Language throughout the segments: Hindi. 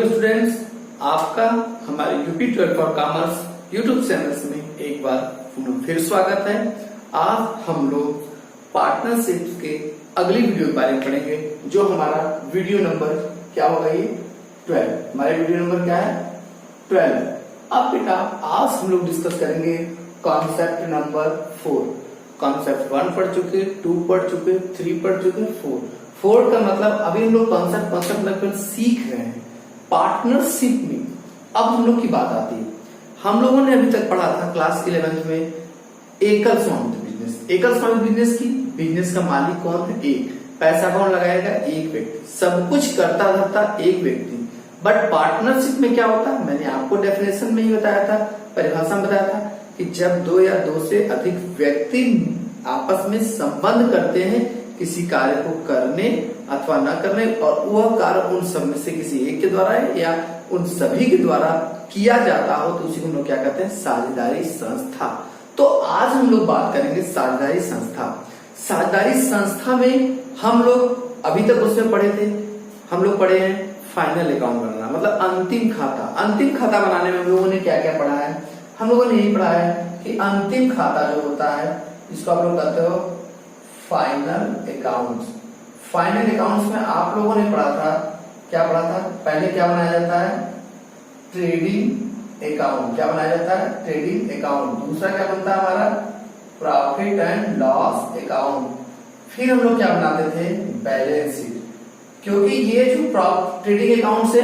हेलो स्टूडेंट्स, आपका हमारे UP 12 for commerce YouTube channels में एक बार फिर स्वागत है। आज हम लोग पार्टनरशिप के अगली वीडियो के बारे में पढ़ेंगे, जो हमारा वीडियो नंबर क्या होगा, ये 12। हमारा वीडियो नंबर क्या है? 12। अब बेटा आज हम लोग डिस्कस करेंगे कॉन्सेप्ट नंबर 4। कॉन्सेप्ट 1 पढ़ चुके, 2 पढ़ चुके, 3 पढ़ चुके, 4 का मतलब अभी हम लोग कॉन्सेप्ट लगभग सीख रहे हैं। पार्टनरशिप में अब हम लोग की बात आती है। हम लोगों ने अभी तक पढ़ा था क्लास 11th में एकल स्वामित्व बिजनेस। एकल स्वामित्व बिजनेस की बिजनेस का मालिक कौन है? एक। पैसा कौन लगाएगा? एक व्यक्ति। सब कुछ करता धरता एक व्यक्ति। बट पार्टनरशिप में क्या होता है? मैंने आपको डेफिनेशन में ही बताया था, परिभाषा में बताया था कि जब दो या दो से अधिक व्यक्ति आपस में संबंध करते हैं किसी कार्य को करने अथवा न करने, और वह कार्य उन सब में से किसी एक के द्वारा या उन सभी के द्वारा किया जाता हो, तो उसी को हम लोग क्या कहते हैं? साझेदारी संस्था। तो आज हम लोग बात करेंगे साझेदारी संस्था। साझेदारी संस्था में हम लोग अभी तक उसमें पढ़े थे, हम लोग पढ़े हैं फाइनल अकाउंट बनाना, मतलब अंतिम खाता। अंतिम खाता बनाने में हम लोगों ने क्या क्या पढ़ा है? हम लोगों ने यही पढ़ा है कि अंतिम खाता जो होता है, जिसको आप लोग कहते हो फाइनल अकाउंट्स। फाइनल अकाउंट्स में आप लोगों ने पढ़ा था, क्या पढ़ा था? पहले क्या बनाया जाता है? Trading account. क्या बनाया जाता है? Trading account. दूसरा क्या बनता है हमारा? Profit and loss account. फिर हम लोग क्या बनाते थे? Balance sheet. क्योंकि ये जो ट्रेडिंग अकाउंट से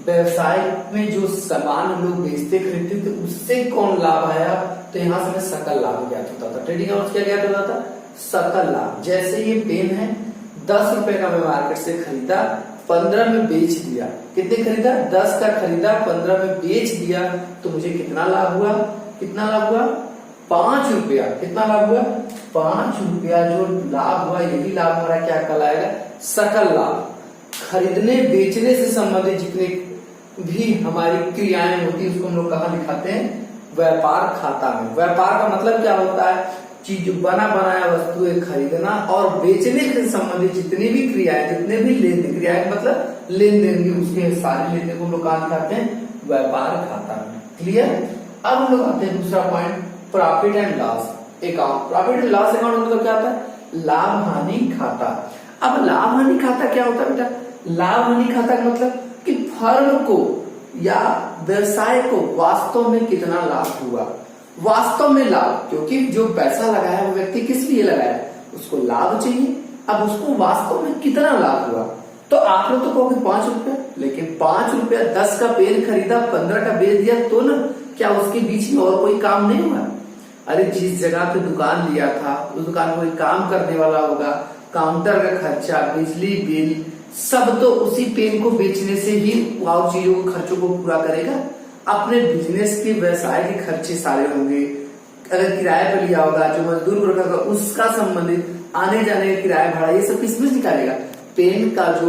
व्यवसाय में जो सामान हम लोग बेचते खरीदते थे, उससे कौन लाभ आया, तो यहाँ से हमें सकल लाभ ज्ञात होता था। ट्रेडिंग अकाउंट क्या ज्ञात होता था? सकल लाभ। जैसे ये पेन है, 10 रुपए का मैं मार्केट से खरीदा, 15 में बेच दिया। कितने खरीदा? 10 का खरीदा, 15 में बेच दिया, तो मुझे कितना लाभ हुआ? कितना लाभ हुआ? 5 रुपया। कितना लाभ हुआ? 5 रुपया जो लाभ हुआ, यही लाभ हमारा क्या कहलाएगा? सकल लाभ। खरीदने बेचने से संबंधित जितने भी हमारी क्रियाएं होती है, उसको हम लोग कहाँ दिखाते हैं? व्यापार खाता में। व्यापार का मतलब क्या होता है? चीज बना बनाया वस्तुएं खरीदना और बेचने से संबंधित जितनी भी क्रियाएं, जितने भी लेन देन क्रियाएं, मतलब लेन देन की उसके सारे लेन देन को हम लोग कहाँ दिखाते हैं? व्यापार खाता में। क्लियर? अब हम लोग आते हैं दूसरा point, profit and loss account. Profit and loss account मतलब क्या होता है? लाभ हानि खाता। अब लाभ हानि खाता क्या होता है बेटा? लाभ हानि खाता का मतलब कि फर्म को या व्यवसाय को वास्तव में कितना लाभ हुआ। वास्तव में लाभ, क्योंकि जो पैसा लगाया वो व्यक्ति किस लिए लगाया? उसको लाभ चाहिए। अब उसको वास्तव में कितना लाभ हुआ, तो आप लोग तो कहोगे 5 रुपया, लेकिन 5 रुपया 10 का पेन खरीदा, 15 का बेच दिया, तो ना क्या उसके बीच में और कोई काम नहीं हुआ? अरे जिस जगह पे दुकान लिया था, उस दुकान में कोई काम करने वाला होगा, काउंटर का खर्चा, बिजली बिल, सब तो उसी पेन को बेचने से ही और चीजों के खर्चों को पूरा करेगा। अपने बिजनेस के व्यवसाय के खर्चे सारे होंगे। अगर किराए पर लिया होगा, जो मजदूर वर्ग होगा, उसका संबंधित आने जाने का किराया भाड़ा, ये सब किसमें से निकालेगा? पेन का जो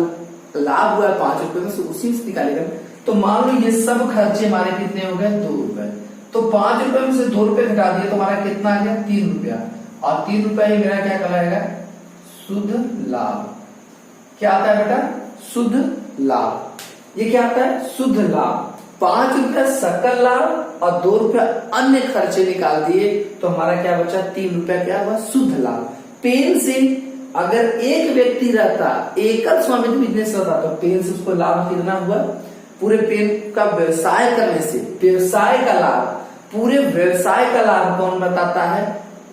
लाभ हुआ है 5 रुपए में से, उसी से निकालेगा। तो मान लो ये सब खर्चे हमारे कितने हो गए? 2 रुपए। तो 5 रुपए में से 2 रुपए घटा दिए तो हमारा कितना आ गया? 3 रुपया। और 3 रुपया ही मेरा क्या कहलाएगा? शुद्ध लाभ। क्या आता है बेटा? शुद्ध लाभ। ये क्या आता है? शुद्ध लाभ। 5 रुपया सकल लाभ और 2 रुपया अन्य खर्चे निकाल दिए, तो हमारा क्या बचा? 3 रुपया क्या हुआ? शुद्ध लाभ। पेन से अगर एक व्यक्ति रहता, एकल स्वामित्व बिजनेस रहता, तो पेन से उसको लाभ कितना हुआ? पूरे पेन का व्यवसाय करने से व्यवसाय का लाभ, पूरे व्यवसाय का लाभ कौन बताता है?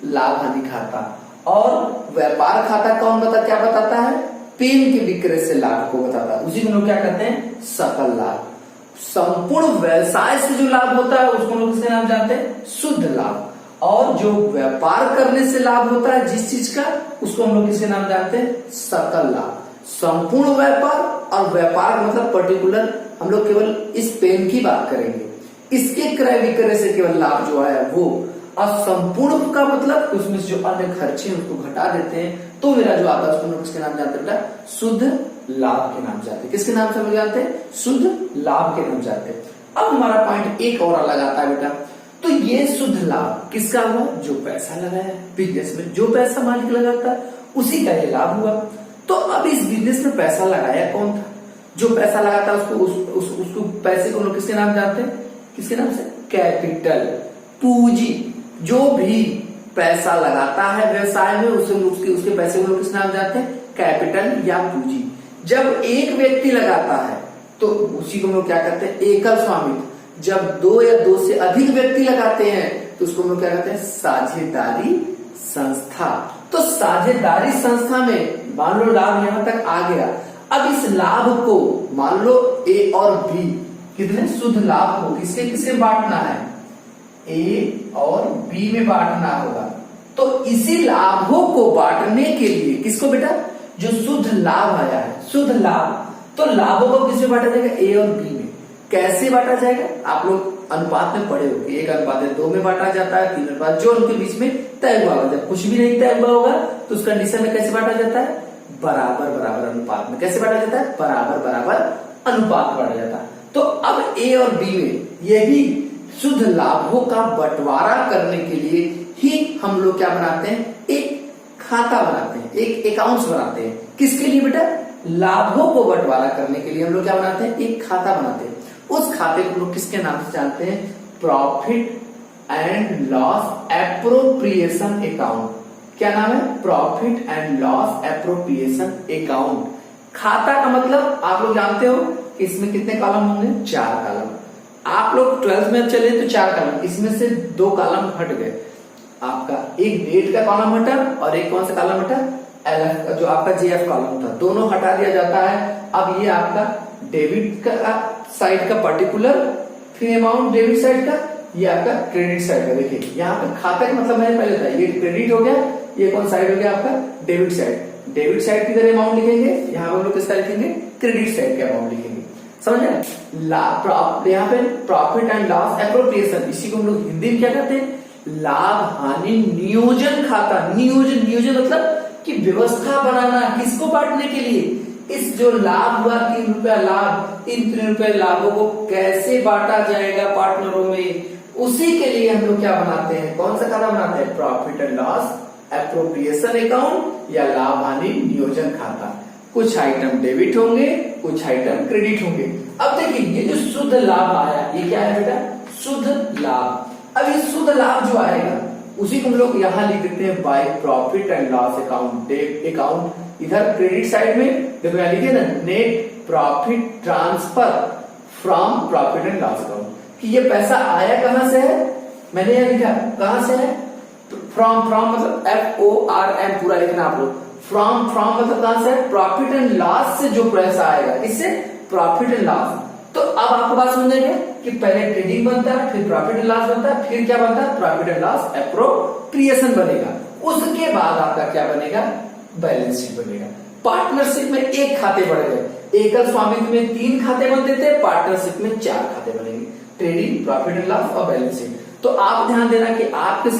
लाभ हानि खाता। और व्यापार खाता कौन क्या बताता है? पेन के विक्रय से लाभ को बताता है। उसी को लोग क्या कहते हैं? सकल लाभ। संपूर्ण व्यवसाय से जो लाभ होता है उसको लोग किसके नाम जानते हैं? शुद्ध लाभ। और जो व्यापार करने से लाभ होता है जिस चीज का, उसको हम लोग किसके नाम जानते हैं? सकल लाभ। संपूर्ण व्यापार और व्यापार मतलब पर्टिकुलर हम लोग केवल इस पेन की बात करेंगे, इसके क्रय विक्रय से केवल लाभ जो आया वो। और संपूर्ण का मतलब उसमें से जो अन्य खर्चे हैं उसको घटा देते हैं, तो मेरा जो आता है उसको किसके नाम जानते हैं बेटा? शुद्ध लाभ के नाम जानते हैं। किसके नाम से हम जानते हैं? शुद्ध लाभ के नाम जानते हैं। अब हमारा पॉइंट एक और अलग आता है बेटा। तो ये शुद्ध लाभ किसका हुआ? जो पैसा लगाया बिजनेस में, जो पैसा मालिक लगाता है उसी का ये लाभ हुआ। तो अब इस बिजनेस में पैसा लगाया कौन था? जो पैसा लगाता है उसको उसको पैसे को लोग किसके नाम जानते हैं? किसके नाम से? कैपिटल, पूंजी। जो भी पैसा लगाता है व्यवसाय में उसके पैसे को लोग किस नाम जानते हैं? कैपिटल या पूंजी। जब एक व्यक्ति लगाता है तो उसी को हम लोग क्या कहते हैं? एकल स्वामित्व। जब दो या दो से अधिक व्यक्ति लगाते हैं तो उसको हम लोग क्या कहते हैं? साझेदारी संस्था। तो साझेदारी संस्था में मान लो लाभ यहां तक आ गया। अब इस लाभ को मान लो ए और बी कितने शुद्ध लाभ को किसके किसके बांटना है? ए और बी में बांटना होगा। तो इसी लाभों को बांटने के लिए किसको बेटा? जो शुद्ध लाभ आया है, शुद्ध लाभ, तो लाभों को किसमें बांटा जाएगा? ए और बी में। कैसे बांटा जाएगा? आप लोग अनुपात में पढ़े हो, 1:2 में बांटा जाता है, 3 जो उनके बीच में तय हुआ होगा। जब कुछ भी नहीं तय हुआ होगा तो उस कंडीशन में कैसे बांटा जाता है? बराबर बराबर अनुपात में। कैसे बांटा जाता है? बराबर बराबर अनुपात में बांटा जाता है। तो अब ए और बी में यही शुद्ध लाभों का बंटवारा करने के लिए ही हम लोग क्या बनाते हैं? एक खाता बनाते हैं, एक अकाउंट्स बनाते हैं। किसके लिए बेटा? लाभों को बंटवारा करने के लिए हम लोग क्या बनाते हैं? एक खाता बनाते हैं। उस खाते को लोग किसके नाम से जानते हैं? Profit and loss appropriation account. क्या नाम है? Profit and loss appropriation account. खाता का मतलब आप लोग जानते हो कि इसमें कितने कॉलम होंगे? 4 कॉलम। आप लोग 12th में चले तो 4 कॉलम, इसमें से 2 कॉलम हट गए। आपका एक डेट का कॉलम हटा और एक कौन सा कॉलम हटा? एलएफ का, जो आपका जेएफ कॉलम था, दोनों हटा दिया जाता है। अब ये आपका डेबिट का साइड का पर्टिकुलर, फिर अमाउंट डेबिट साइड का, ये आपका क्रेडिट साइड का। देखिए यहाँ पे खाता का मतलब मैंने पहले था, ये क्रेडिट हो गया, ये कौन साइड हो गया? आपका डेबिट साइड। डेबिट साइड की तरह अमाउंट लिखेंगे, यहाँ पे हम लोग किसका लिखेंगे? क्रेडिट साइड का अमाउंट लिखेंगे। समझ आए? यहाँ पे प्रॉफिट एंड लॉस एप्रोप्रिएशन, इसी को हम लोग हिंदी में क्या कहते हैं? लाभ हानि नियोजन खाता। नियोजन मतलब कि व्यवस्था बनाना, किसको बांटने के लिए? इस जो लाभ हुआ 3 रुपया लाभ, इन 3 रुपए लाभों को कैसे बांटा जाएगा पार्टनरों में, उसी के लिए हम लोग क्या बनाते हैं? कौन सा खाता बनाते हैं? Profit and loss appropriation account या लाभ हानि नियोजन खाता। कुछ आइटम डेबिट होंगे, कुछ आइटम क्रेडिट होंगे। अब देखिए ये जो शुद्ध लाभ आया, ये क्या है बेटा? शुद्ध लाभ। अब ये शुद्ध लाभ जो आएगा उसी को हम लोग यहाँ लिख देते हैं by profit and loss account. Account इधर क्रेडिट साइड में देखो यहाँ लिखे ना, net profit transfer from profit and loss account, कि ये पैसा आया कहां से है? मैंने यहाँ लिखा कहां से है? फ्रॉम मतलब FORM पूरा लिखना आप लोग। फ्रॉम मतलब कहां से है? प्रॉफिट एंड लॉस से जो पैसा आएगा, इससे प्रॉफिट एंड लॉस। तो अब आपको बात समझेंगे कि पहले ट्रेडिंग बनता है, फिर प्रॉफिट एंड लॉस बनता है, फिर क्या बनता है? प्रॉफिट एंड लॉस एप्रोप्रिएशन बनेगा। उसके बाद आपका क्या बनेगा? बैलेंस शीट बनेगा। पार्टनरशिप में एक खाते बढ़ गए, एकल स्वामित्व में 3 खाते बनते थे, पार्टनरशिप में 4 खाते बनेंगे। ट्रेडिंग, प्रॉफिट एंड लॉस और बैलेंस शीट। तो आप ध्यान देना कि आपके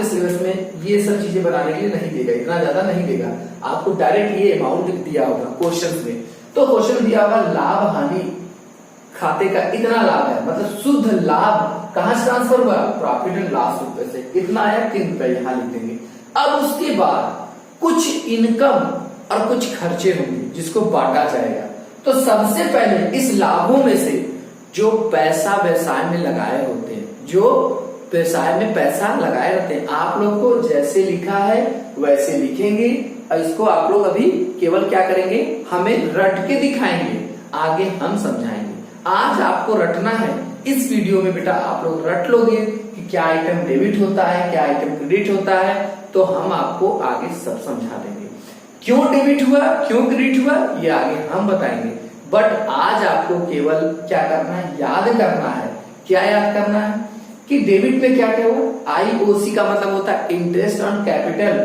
सिलेबस में ये सब चीजें बनाने के लिए नहीं देगा, इतना ज्यादा नहीं देगा। आपको डायरेक्ट ये अमाउंट दिया होगा क्वेश्चन में। तो क्वेश्चन दिया होगा लाभ हानि खाते का इतना लाभ है, मतलब शुद्ध लाभ कहां से ट्रांसफर हुआ? प्रॉफिट एंड लॉस रुपए से। कितना आया? 3 रुपए, यहां लिख देंगे। अब उसके बाद कुछ इनकम और कुछ खर्चे होंगे जिसको बांटा जाएगा। तो सबसे पहले इस लाभों में से जो पैसा व्यवसाय में लगाए होते हैं, जो व्यवसाय में पैसा लगाए रहते हैं, आप लोग को जैसे लिखा है वैसे लिखेंगे। और इसको आप लोग अभी केवल क्या करेंगे? हमें रट के दिखाएंगे, आगे हम समझाएंगे। आज आपको रटना है। इस वीडियो में बेटा आप लोग रट लोगे कि क्या आइटम डेबिट होता है, क्या आइटम क्रेडिट होता है, तो हम आपको आगे सब समझा देंगे। क्यों डेबिट हुआ, क्यों क्रेडिट हुआ, ये आगे हम बताएंगे। बट आज आपको केवल क्या करना है? याद करना है। क्या याद करना है? कि डेबिट में क्या क्या हुआ? IOC का मतलब होता है इंटरेस्ट ऑन कैपिटल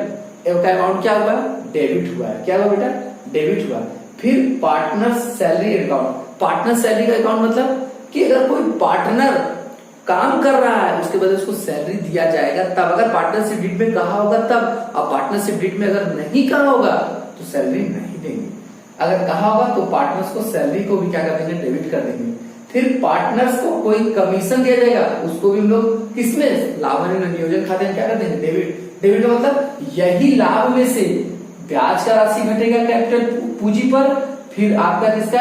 का अमाउंट क्या हुआ? डेबिट हुआ है। क्या हुआ बेटा? डेबिट हुआ। फिर partner salary account. Partner salary का अकाउंट मतलब कि अगर कोई पार्टनर काम कर रहा है उसके बाद उसको सैलरी दिया जाएगा तब, अगर पार्टनरशिप डीड में कहा होगा तब। और पार्टनरशिप डीड में अगर नहीं कहा होगा तो सैलरी नहीं देंगे। अगर कहा होगा तो पार्टनर्स को सैलरी को भी क्या कर देंगे? डेबिट कर देंगे। फिर पार्टनर्स को कोई कमीशन दिया जाएगा, उसको भी हम लोग किसमें? लाभ हानि नियोजन खाते में क्या कर देंगे? डेबिट। डेबिट का मतलब यही लाभ में से ब्याज का राशि घटेगा कैपिटल पूंजी पर, फिर आपका किसका,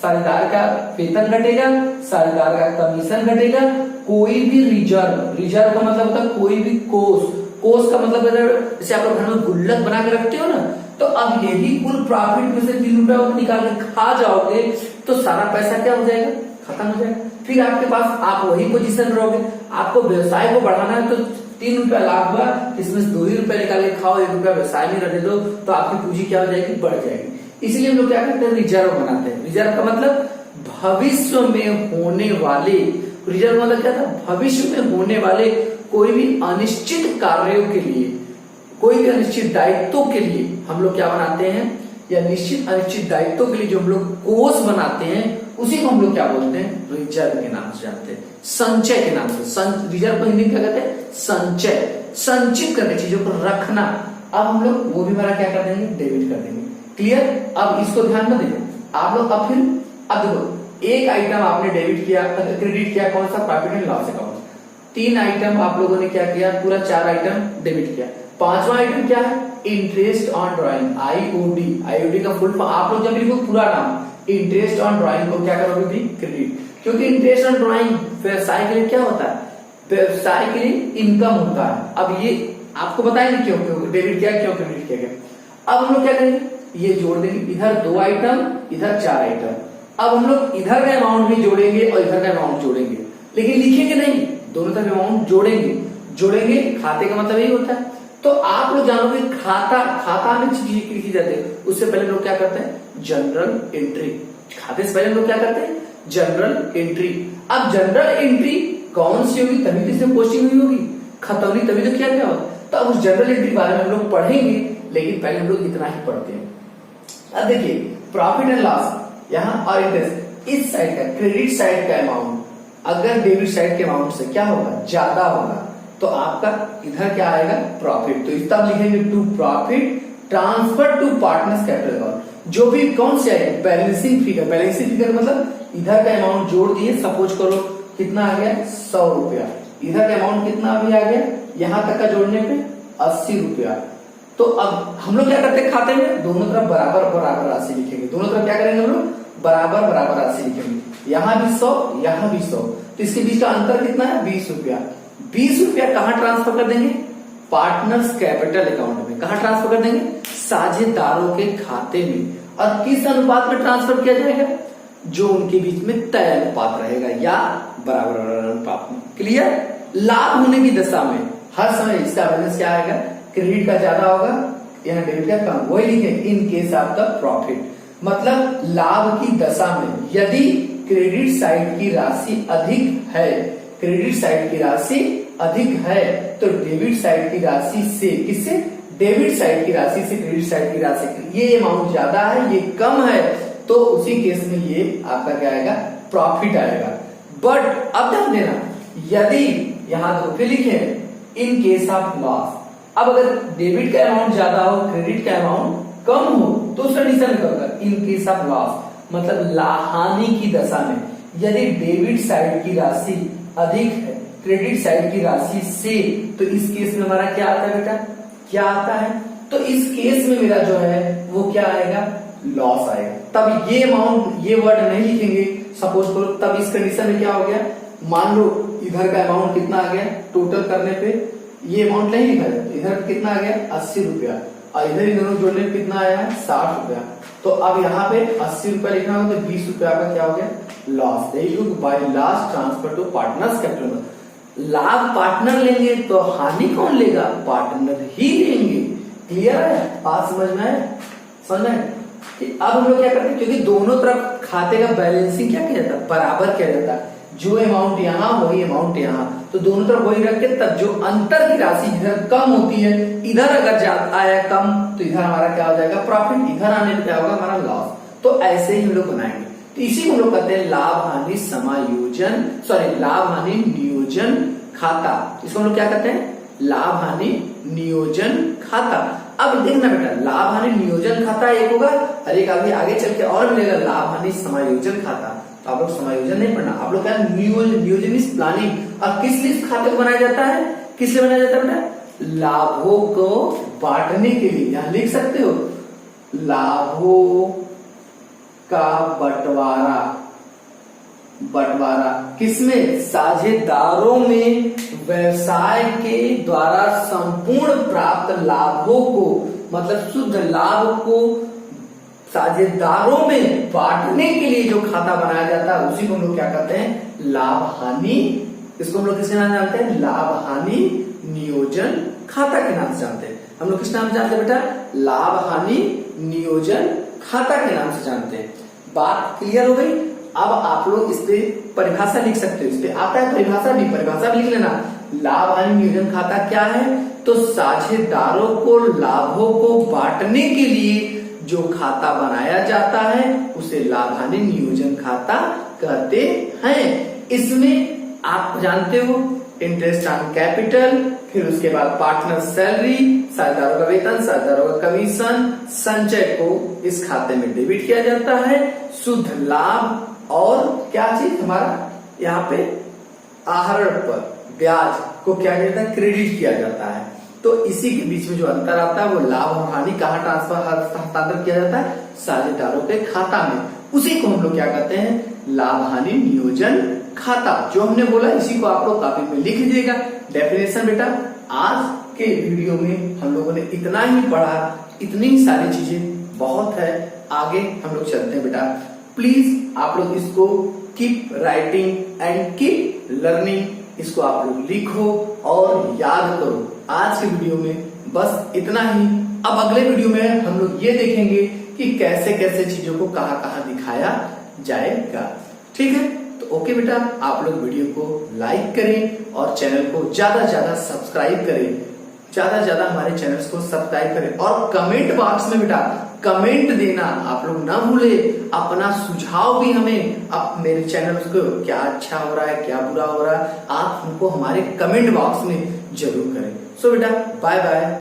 साझेदार का वेतन घटेगा, साझेदार का कमीशन घटेगा, कोई भी रिजर्व, रिजर्व का मतलब होता है कोई भी कोष, कोष का मतलब जैसे आप लोग घर में गुल्लक बना के रखते हो ना, तो अब यही कुल प्रॉफिट में से 3 रुपया निकाल के खा जाओगे तो सारा पैसा क्या हो जाएगा, खत्म हो जाएगा। फिर आपके पास आप वही पोजीशन रहोगे, आपको व्यवसाय को बढ़ाना है तो 3 रुपया लाभ हुआ, इसमें से 2 ही रुपया निकाल के खाओ, 1 रुपया व्यवसाय में रख दो, तो आपकी पूंजी क्या हो जाएगी, बढ़ जाएगी। इसलिए हम लोग क्या करते हैं, रिजर्व बनाते हैं। रिजर्व का मतलब भविष्य में होने वाले, रिजर्व मतलब क्या था, भविष्य में होने वाले कोई भी अनिश्चित कार्यों के लिए, कोई भी अनिश्चित दायित्वों के लिए हम लोग क्या बनाते हैं, या निश्चित अनिश्चित दायित्वों के लिए जो हम लोग कोष बनाते हैं उसी को हम लोग क्या बोलते हैं, रिजर्व के नाम से जानते हैं, संचय के नाम से। रिजर्व को हिंदी में क्या कहते हैं, संचय, संचित करके चीजों को रखना। अब हम लोग वो भी हमारा क्या कर देंगे, डेबिट कर देंगे। क्लियर। अब इसको ध्यान में देना आप लोग। अब देखो एक आइटम आपने डेबिट किया, क्रेडिट किया, कौन सा, profit and loss account. 3 item आप लोगों ने क्या किया, पूरा 4 आइटम डेबिट किया। 5वां आइटम क्या है, interest on drawing, IOD. IOD का फुल फॉर्म आप लोग जब लिखो पूरा नाम, इंटरेस्ट ऑन ड्राइंग को क्या करोगे भी, क्रेडिट। क्योंकि इंटरेस्ट ऑन ड्राइंग व्यवसाय के लिए क्या होता है, व्यवसाय के लिए इनकम होता है। अब ये आपको बताएंगे क्यों क्यों डेबिट किया, क्यों क्रेडिट किया गया। अब हम लोग क्या करेंगे, ये जोड़ देंगे, इधर 2 आइटम, इधर 4 आइटम। अब हम लोग इधर का अमाउंट भी जोड़ेंगे और इधर का अमाउंट जोड़ेंगे, लेकिन लिखेंगे नहीं, दोनों तरफ अमाउंट जोड़ेंगे। जोड़ेंगे खाते का मतलब यही होता है। तो आप लोग जानोगे खाता में चीज लिखी जाती है, उससे पहले लोग क्या करते हैं, जनरल एंट्री। खाते से पहले लोग क्या करते हैं, जनरल एंट्री। अब जनरल एंट्री कौन सी होगी, तभी तो इसमें पोस्टिंग हुई होगी, खतौनी तभी तो किया गया होगा। तो अब उस जनरल एंट्री के बारे में हम लोग पढ़ेंगे, लेकिन पहले हम लोग इतना ही पढ़ते हैं। अब देखिए प्रॉफिट एंड लॉस यहाँ, और इंटरेस्ट इस साइड का, क्रेडिट साइड का अमाउंट अगर डेबिट साइड के अमाउंट से क्या होगा, ज्यादा होगा, तो आपका इधर क्या आएगा, प्रॉफिट। तो इसका लिखेंगे to profit transfer to partners capital account. जो भी कौन से आएगा, बैलेंसिंग फिगर। बैलेंसिंग फिगर मतलब इधर का अमाउंट जोड़ दिए, सपोज करो कितना आ गया, 100 रुपया। इधर का अमाउंट कितना अभी आ गया, यहां तक का जोड़ने पे 80 रुपया। तो अब हम लोग क्या करते हैं, खाते में दोनों तरफ बराबर बराबर राशि लिखेंगे। दोनों तरफ क्या करेंगे हम लोग, बराबर बराबर राशि लिखेंगे। यहाँ भी 100, यहाँ भी 100, तो इसके बीच का अंतर कितना है, 20 रुपया। 20 रुपया कहाँ ट्रांसफर कर देंगे, पार्टनर्स कैपिटल अकाउंट में। कहाँ ट्रांसफर कर देंगे, साझेदारों के खाते में। और किस अनुपात में ट्रांसफर किया जाएगा, जो उनके बीच में तय अनुपात रहेगा, या बराबर अनुपात में। क्लियर। लाभ होने की दशा में हर समय इसका बैलेंस क्या आएगा, क्रेडिट का ज्यादा होगा, यहाँ डेबिट का कम। वही लिखे in case of the profit, मतलब लाभ की दशा में यदि क्रेडिट साइड की राशि अधिक है, क्रेडिट साइड की राशि अधिक है, तो डेबिट साइड की राशि से, किससे, डेबिट साइड की राशि से क्रेडिट साइड की राशि, ये अमाउंट ज्यादा है, ये कम है, तो उसी केस में ये आपका क्या आएगा, प्रॉफिट आएगा। बट अब ध्यान देना, यदि यहां तो फिर लिखे इन केस ऑफ लॉस। अब अगर डेबिट का अमाउंट ज्यादा हो, क्रेडिट का अमाउंट कम हो, तो उस कंडीशन में क्या होगा, इन केस ऑफ लॉस, मतलब हानि की दशा में यदि डेबिट साइड की राशि अधिक है क्रेडिट साइड की राशि से, तो इस केस में हमारा क्या आता है बेटा, क्या आता है, तो इस केस में मेरा जो है वो क्या आएगा, लॉस आएगा। तब ये अमाउंट, ये वर्ड नहीं लिखेंगे सपोज करो, तब इस कंडीशन में क्या हो गया, मान लो इधर का अमाउंट कितना आ गया, टोटल करने पे ये अमाउंट नहीं लिखा जाता, इधर कितना आ गया 80 रुपया, और इधर इन दोनों जोड़ने पे कितना आया 60 रुपया। तो अब यहाँ पे 80 रुपया लिखना हो तो 20 रुपया का क्या हो गया, loss. By loss transfer to partners capital. लाभ पार्टनर लेंगे तो हानि कौन लेगा, पार्टनर ही लेंगे। क्लियर है, बात समझ में आए, समझ में। अब हम लोग क्या करते हैं, क्योंकि दोनों तरफ खाते का बैलेंसिंग क्या किया जाता है, बराबर किया जाता है, जो अमाउंट यहाँ वही अमाउंट यहाँ, तो दोनों तरफ वही रख के तब जो अंतर की राशि इधर कम होती है, इधर अगर ज्यादा आया कम, तो इधर हमारा क्या हो जाएगा, प्रॉफिट, इधर आने पे क्या होगा, हमारा लॉस। तो ऐसे ही हम लोग बनाएंगे। तो इसी को हम लोग कहते हैं लाभ हानि समायोजन, सॉरी लाभ हानि नियोजन खाता। इसको हम लोग क्या कहते हैं, लाभ हानि नियोजन खाता। अब देखना बेटा, लाभ हानि नियोजन खाता एक होगा, और एक आगे चल के और मिलेगा लाभ हानि समायोजन खाता। तो आप लोग समायोजन नहीं पढ़ना, आप लोग क्या, नियोजन इज प्लानिंग। और किस लिए खाते को बनाया जाता है, किस लिए बनाया जाता है बेटा, लाभों को बांटने के लिए। यहां लिख सकते हो लाभों का बंटवारा, बंटवारा किसमें? साझेदारों में व्यवसाय के द्वारा संपूर्ण प्राप्त लाभों को, मतलब शुद्ध लाभ को साझेदारों में बांटने के लिए जो खाता बनाया जाता है उसी को हम लोग क्या कहते हैं? लाभ हानि। इसको हम लोग किसके नाम से जानते हैं? लाभ हानि नियोजन खाता के नाम से जानते हैं। हम लोग किस नाम से जानते हैं बेटा? लाभ हानि नियोजन खाता के नाम से जानते हैं। बात क्लियर हो गई? अब आप लोग इस पे परिभाषा लिख सकते हो। इस पे आता है परिभाषा भी लिख लेना। लाभ हानि नियोजन खाता क्या है? तो साझेदारों को लाभों को बांटने के लिए जो खाता बनाया जाता है उसे लाभ हानि नियोजन खाता कहते हैं। इसमें आप जानते हो इंटरेस्ट ऑन कैपिटल, फिर उसके बाद पार्टनर सैलरी, साझेदारों का वेतन, साझेदारों का कमीशन, संचय को इस खाते में डेबिट किया जाता है। शुद्ध लाभ और क्या चीज हमारा यहाँ पे आहरण पर ब्याज को क्या किया जाता है? क्रेडिट किया जाता है। तो इसी के बीच में जो अंतर आता है वो लाभ और हानि कहाँ हस्तांतरण किया जाता है? साझेदारों के खाता में। उसी को हम लोग क्या कहते हैं? लाभ हानि नियोजन खाता। जो हमने बोला इसी को आप लोग कॉपी में लिख दीजिएगा। डेफिनेशन बेटा आज के वीडियो में हम लोगों ने इतना ही पढ़ा, इतनी ही सारी चीजें बहुत है। आगे हम लोग चलते हैं बेटा। प्लीज आप लोग इसको keep writing and keep learning, इसको आप लोग लिखो और याद करो। आज के वीडियो में बस इतना ही। अब अगले वीडियो में हम लोग ये देखेंगे कि कैसे कैसे चीजों को कहाँ कहाँ दिखाया जाएगा। ठीक है, तो ओके बेटा, आप लोग वीडियो को लाइक करें और चैनल को ज्यादा ज्यादा सब्सक्राइब करें। ज्यादा ज्यादा हमारे चैनल्स को सब्सक्राइब करें और कमेंट बॉक्स में बेटा कमेंट देना आप लोग ना भूले। अपना सुझाव भी हमें, आप मेरे चैनल को क्या अच्छा हो रहा है क्या बुरा हो रहा है आप हमको हमारे कमेंट बॉक्स में जरूर करें। सो बेटा बाय बाय।